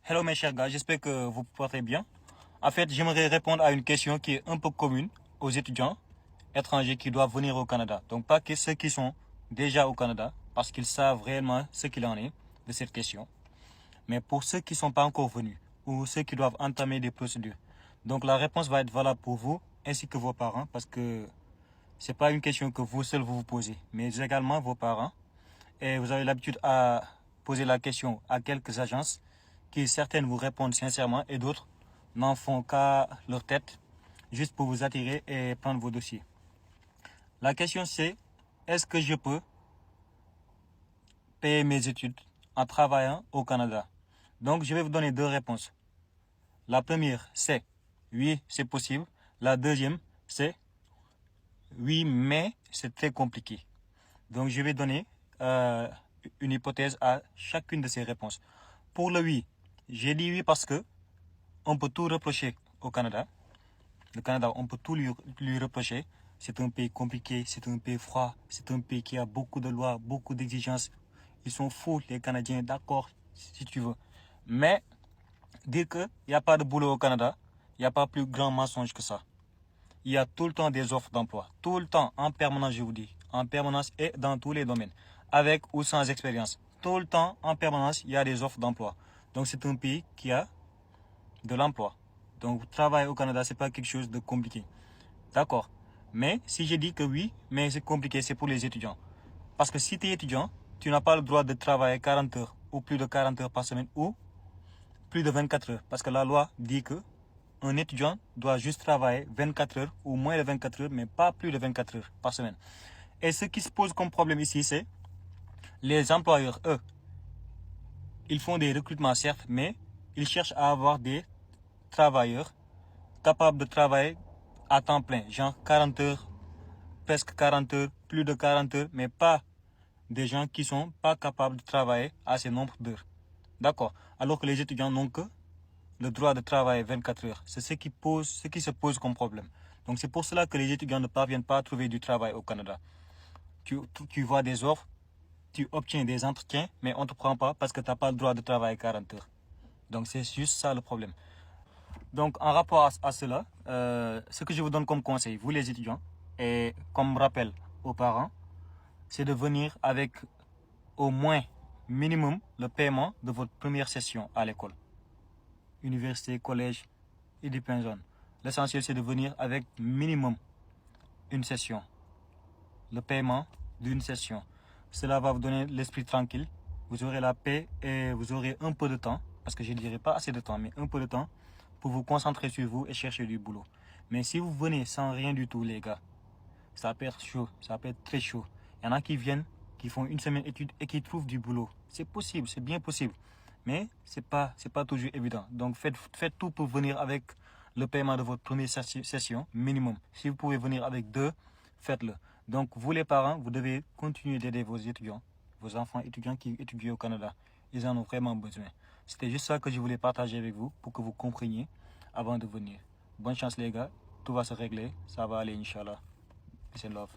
Hello mes chers gars, j'espère que vous portez bien. En fait, j'aimerais répondre à une question qui est un peu commune aux étudiants étrangers qui doivent venir au Canada. Donc pas que ceux qui sont déjà au Canada, parce qu'ils savent réellement ce qu'il en est de cette question. Mais pour ceux qui ne sont pas encore venus, ou ceux qui doivent entamer des procédures. Donc la réponse va être valable pour vous, ainsi que vos parents, parce que ce n'est pas une question que vous seuls vous posez, mais également vos parents. Et vous avez l'habitude à poser la question à quelques agences qui certaines vous répondent sincèrement et d'autres n'en font qu'à leur tête juste pour vous attirer et prendre vos dossiers. La question c'est, est-ce que je peux payer mes études en travaillant au Canada? Donc je vais vous donner deux réponses. La première c'est oui, c'est possible. La deuxième c'est oui, mais c'est très compliqué. Donc je vais donner une hypothèse à chacune de ces réponses. Pour le oui, j'ai dit oui parce que on peut tout reprocher au Canada. Le Canada, on peut tout lui reprocher. C'est un pays compliqué, c'est un pays froid, c'est un pays qui a beaucoup de lois, beaucoup d'exigences. Ils sont fous, les Canadiens, d'accord, si tu veux. Mais dire qu'il n'y a pas de boulot au Canada, il n'y a pas plus grand mensonge que ça. Il y a tout le temps des offres d'emploi. Tout le temps, en permanence, je vous dis. En permanence et dans tous les domaines. Avec ou sans expérience. Tout le temps, en permanence, il y a des offres d'emploi. Donc c'est un pays qui a de l'emploi. Donc travailler au Canada, ce n'est pas quelque chose de compliqué. D'accord. Mais si je dis que oui, mais c'est compliqué, c'est pour les étudiants. Parce que si tu es étudiant, tu n'as pas le droit de travailler 40 heures ou plus de 40 heures par semaine ou plus de 24 heures. Parce que la loi dit que un étudiant doit juste travailler 24 heures ou moins de 24 heures, mais pas plus de 24 heures par semaine. Et ce qui se pose comme problème ici, c'est les employeurs, eux, ils font des recrutements certes, mais ils cherchent à avoir des travailleurs capables de travailler à temps plein, genre 40 heures, presque 40 heures, plus de 40 heures, mais pas des gens qui ne sont pas capables de travailler à ce nombre d'heures. D'accord. Alors que les étudiants n'ont que le droit de travailler 24 heures. C'est ce qui se pose comme problème. Donc c'est pour cela que les étudiants ne parviennent pas à trouver du travail au Canada. Tu vois des offres, tu obtiens des entretiens, mais on ne te prend pas parce que tu n'as pas le droit de travailler 40 heures. Donc c'est juste ça le problème. Donc en rapport à cela, ce que je vous donne comme conseil, vous les étudiants, et comme rappel aux parents, c'est de venir avec au moins minimum le paiement de votre première session à l'école. Université, collège, il dépend. L'essentiel, c'est de venir avec minimum une session. Le paiement d'une session. Cela va vous donner l'esprit tranquille. Vous aurez la paix et vous aurez un peu de temps, parce que je ne dirais pas assez de temps, mais un peu de temps pour vous concentrer sur vous et chercher du boulot. Mais si vous venez sans rien du tout, les gars, ça peut être chaud, ça peut être très chaud. Il y en a qui viennent, qui font une semaine d'études et qui trouvent du boulot. C'est possible, c'est bien possible. Mais ce n'est pas toujours évident. Donc faites tout pour venir avec le paiement de votre première session minimum. Si vous pouvez venir avec deux, faites-le. Donc vous les parents, vous devez continuer d'aider vos étudiants, vos enfants étudiants qui étudient au Canada. Ils en ont vraiment besoin. C'était juste ça que je voulais partager avec vous pour que vous compreniez avant de venir. Bonne chance les gars, tout va se régler, ça va aller Inch'Allah. Peace and love.